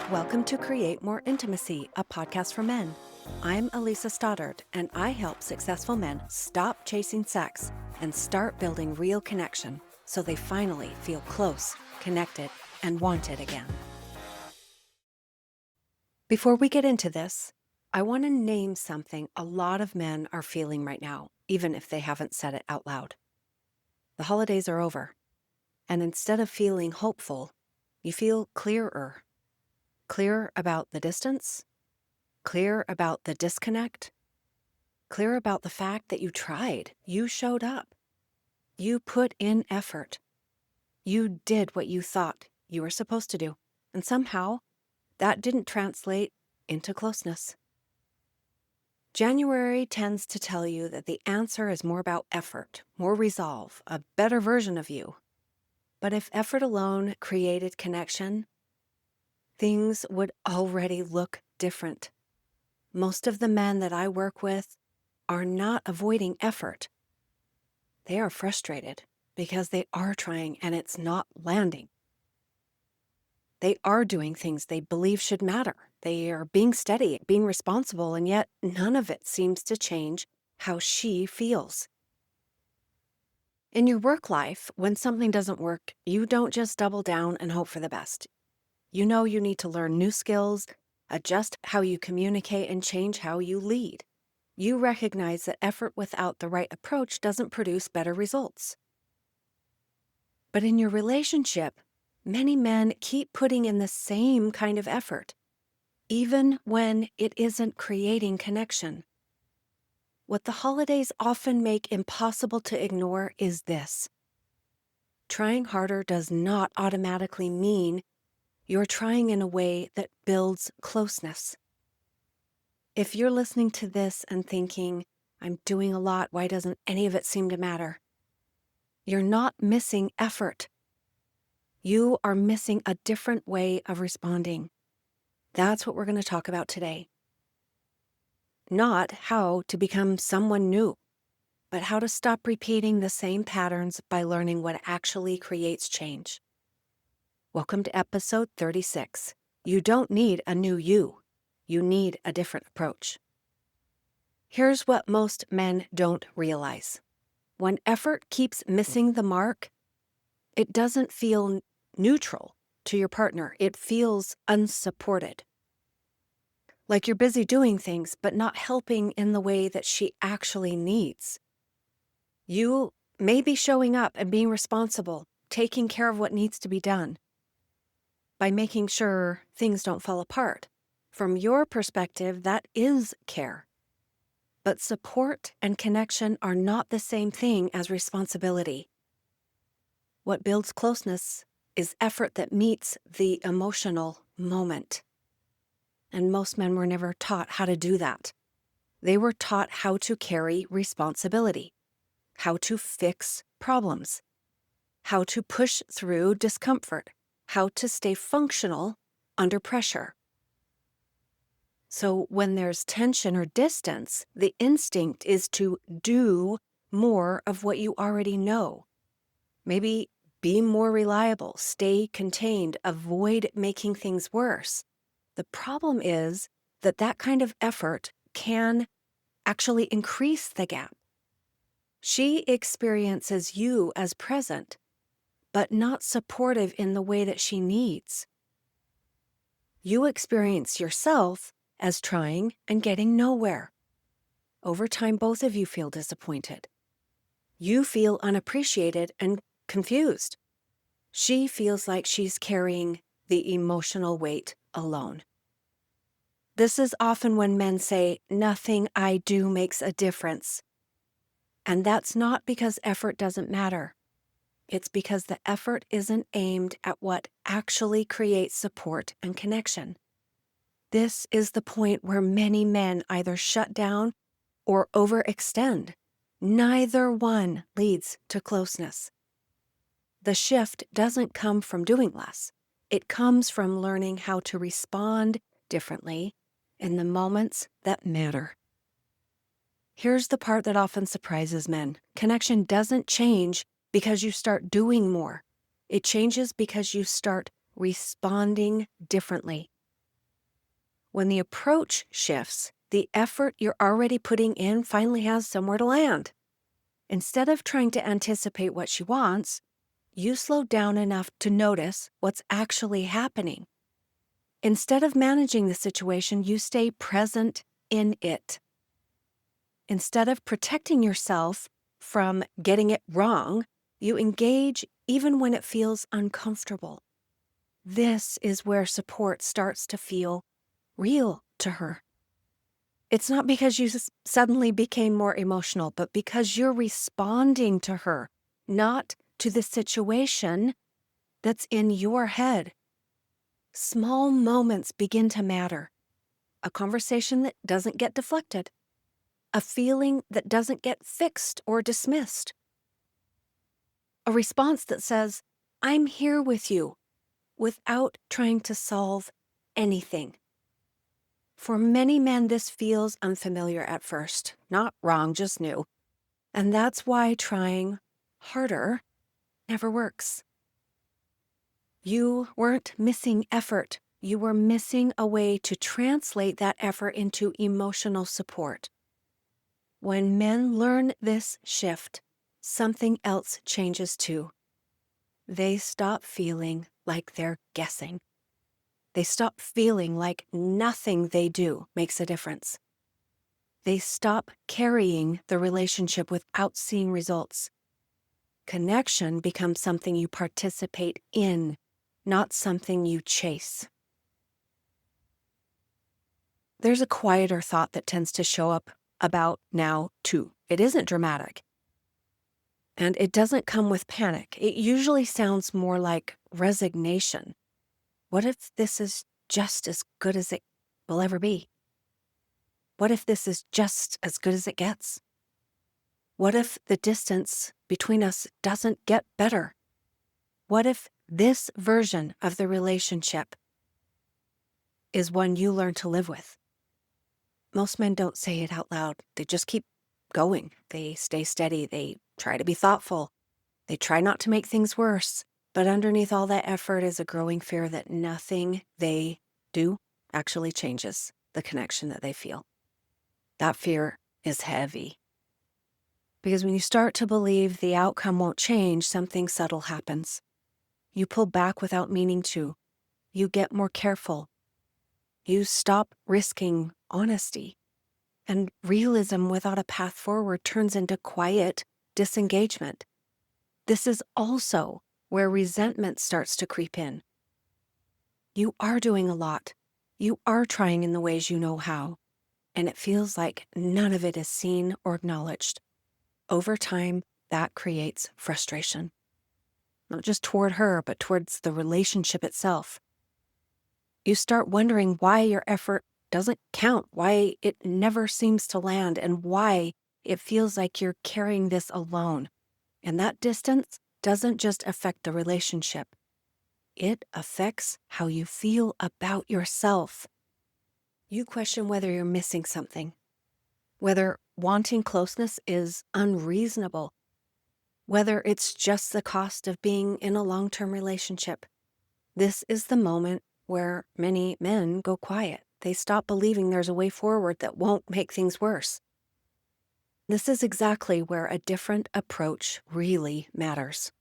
Welcome to Create More Intimacy, a podcast for men. I'm Elisa Stoddard, and I help successful men stop chasing sex and start building real connection so they finally feel close, connected, and wanted again. Before we get into this, I want to name something a lot of men are feeling right now, even if they haven't said it out loud. The holidays are over, and instead of feeling hopeful, you feel clearer. Clear about the distance, clear about the disconnect, clear about the fact that you tried, you showed up, you put in effort, you did what you thought you were supposed to do, and somehow that didn't translate into closeness. January tends to tell you that the answer is more about effort, more resolve, a better version of you. But if effort alone created connection, things would already look different. Most of the men that I work with are not avoiding effort. They are frustrated because they are trying and it's not landing. They are doing things they believe should matter. They are being steady, being responsible, and yet none of it seems to change how she feels. In your work life, when something doesn't work, you don't just double down and hope for the best. You know you need to learn new skills, adjust how you communicate, and change how you lead. You recognize that effort without the right approach doesn't produce better results. But in your relationship, many men keep putting in the same kind of effort, even when it isn't creating connection. What the holidays often make impossible to ignore is this. Trying harder does not automatically mean you're trying in a way that builds closeness. If you're listening to this and thinking, I'm doing a lot, why doesn't any of it seem to matter? You're not missing effort. You are missing a different way of responding. That's what we're going to talk about today. Not how to become someone new, but how to stop repeating the same patterns by learning what actually creates change. Welcome to episode 36. You don't need a new you. You need a different approach. Here's what most men don't realize. When effort keeps missing the mark, it doesn't feel neutral to your partner. It feels unsupported. Like you're busy doing things, but not helping in the way that she actually needs. You may be showing up and being responsible, taking care of what needs to be done, by making sure things don't fall apart. From your perspective, that is care. But support and connection are not the same thing as responsibility. What builds closeness is effort that meets the emotional moment. And most men were never taught how to do that. They were taught how to carry responsibility, how to fix problems, how to push through discomfort, how to stay functional under pressure. So when there's tension or distance, the instinct is to do more of what you already know. Maybe be more reliable, stay contained, avoid making things worse. The problem is that that kind of effort can actually increase the gap. She experiences you as present, but not supportive in the way that she needs. You experience yourself as trying and getting nowhere. Over time, both of you feel disappointed. You feel unappreciated and confused. She feels like she's carrying the emotional weight alone. This is often when men say, nothing I do makes a difference. And that's not because effort doesn't matter. It's because the effort isn't aimed at what actually creates support and connection. This is the point where many men either shut down or overextend. Neither one leads to closeness. The shift doesn't come from doing less. It comes from learning how to respond differently in the moments that matter. Here's the part that often surprises men. Connection doesn't change because you start doing more. It changes because you start responding differently. When the approach shifts, the effort you're already putting in finally has somewhere to land. Instead of trying to anticipate what she wants, you slow down enough to notice what's actually happening. Instead of managing the situation, you stay present in it. Instead of protecting yourself from getting it wrong, you engage even when it feels uncomfortable. This is where support starts to feel real to her. It's not because you suddenly became more emotional, but because you're responding to her, not to the situation that's in your head. Small moments begin to matter. A conversation that doesn't get deflected. A feeling that doesn't get fixed or dismissed. A response that says, I'm here with you, without trying to solve anything. For many men, this feels unfamiliar at first. Not wrong, just new. And that's why trying harder never works. You weren't missing effort. You were missing a way to translate that effort into emotional support. When men learn this shift, something else changes too. They stop feeling like they're guessing. They stop feeling like nothing they do makes a difference. They stop carrying the relationship without seeing results. Connection becomes something you participate in, not something you chase. There's a quieter thought that tends to show up about now, too. It isn't dramatic. And it doesn't come with panic. It usually sounds more like resignation. What if this is just as good as it will ever be? What if this is just as good as it gets? What if the distance between us doesn't get better? What if this version of the relationship is one you learn to live with? Most men don't say it out loud. They just keep going. They stay steady. They try to be thoughtful. They try not to make things worse. But underneath all that effort is a growing fear that nothing they do actually changes the connection that they feel. That fear is heavy. Because when you start to believe the outcome won't change, something subtle happens. You pull back without meaning to. You get more careful. You stop risking honesty. And realism without a path forward turns into quiet disengagement. This is also where resentment starts to creep in. You are doing a lot. You are trying in the ways you know how. And it feels like none of it is seen or acknowledged. Over time, that creates frustration. Not just toward her, but towards the relationship itself. You start wondering why your effort doesn't count, why it never seems to land, and why it feels like you're carrying this alone. And that distance doesn't just affect the relationship. It affects how you feel about yourself. You question whether you're missing something, whether wanting closeness is unreasonable, whether it's just the cost of being in a long-term relationship. This is the moment where many men go quiet. They stop believing there's a way forward that won't make things worse. This is exactly where a different approach really matters.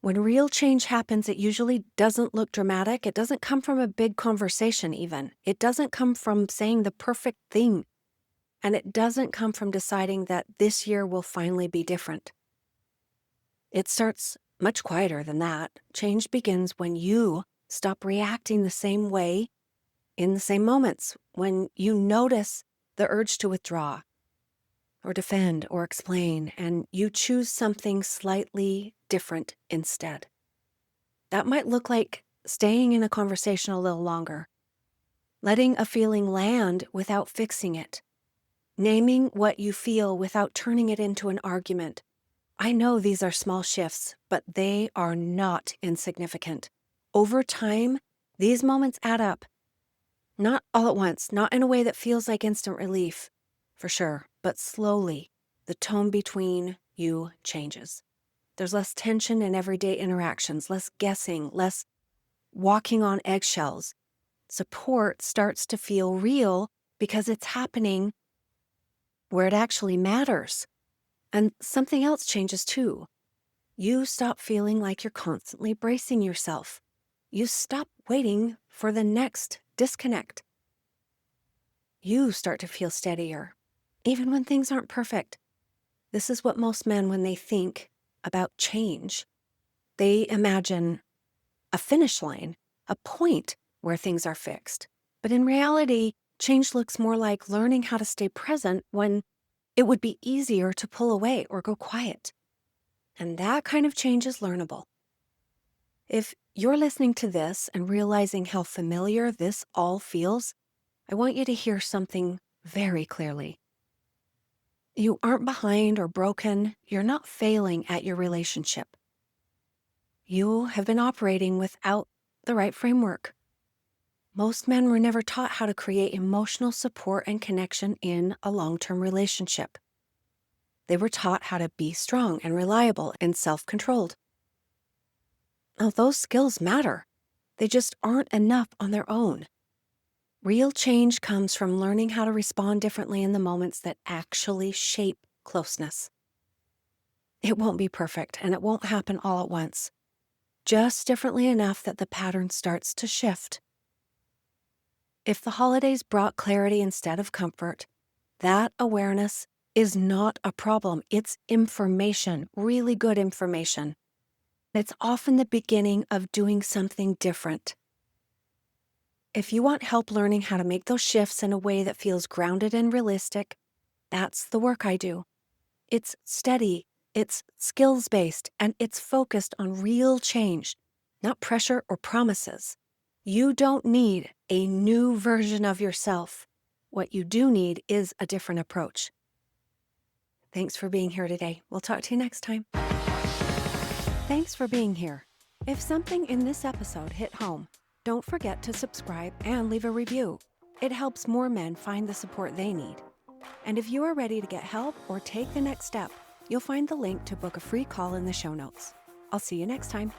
When real change happens, it usually doesn't look dramatic. It doesn't come from a big conversation even. It doesn't come from saying the perfect thing. And it doesn't come from deciding that this year will finally be different. It starts much quieter than that. Change begins when you stop reacting the same way in the same moments, when you notice the urge to withdraw or defend or explain, and you choose something slightly different instead. That might look like staying in a conversation a little longer, letting a feeling land without fixing it, naming what you feel without turning it into an argument. I know these are small shifts, but they are not insignificant. Over time, these moments add up. Not all at once, not in a way that feels like instant relief, for sure, but slowly, the tone between you changes. There's less tension in everyday interactions, less guessing, less walking on eggshells. Support starts to feel real because it's happening where it actually matters. And something else changes too. You stop feeling like you're constantly bracing yourself. You stop waiting for the next disconnect. You start to feel steadier, even when things aren't perfect. This is what most men, when they think about change, they imagine a finish line, a point where things are fixed. But in reality, change looks more like learning how to stay present when it would be easier to pull away or go quiet. And that kind of change is learnable. If you're listening to this and realizing how familiar this all feels, I want you to hear something very clearly. You aren't behind or broken. You're not failing at your relationship. You have been operating without the right framework. Most men were never taught how to create emotional support and connection in a long-term relationship. They were taught how to be strong and reliable and self-controlled. Now, those skills matter. They just aren't enough on their own. Real change comes from learning how to respond differently in the moments that actually shape closeness. It won't be perfect, and it won't happen all at once. Just differently enough that the pattern starts to shift. If the holidays brought clarity instead of comfort, that awareness is not a problem. It's information, really good information. It's often the beginning of doing something different. If you want help learning how to make those shifts in a way that feels grounded and realistic, that's the work I do. It's steady, it's skills-based, and it's focused on real change, not pressure or promises. You don't need a new version of yourself. What you do need is a different approach. Thanks for being here today. We'll talk to you next time. Thanks for being here. If something in this episode hit home, don't forget to subscribe and leave a review. It helps more men find the support they need. And if you are ready to get help or take the next step, you'll find the link to book a free call in the show notes. I'll see you next time.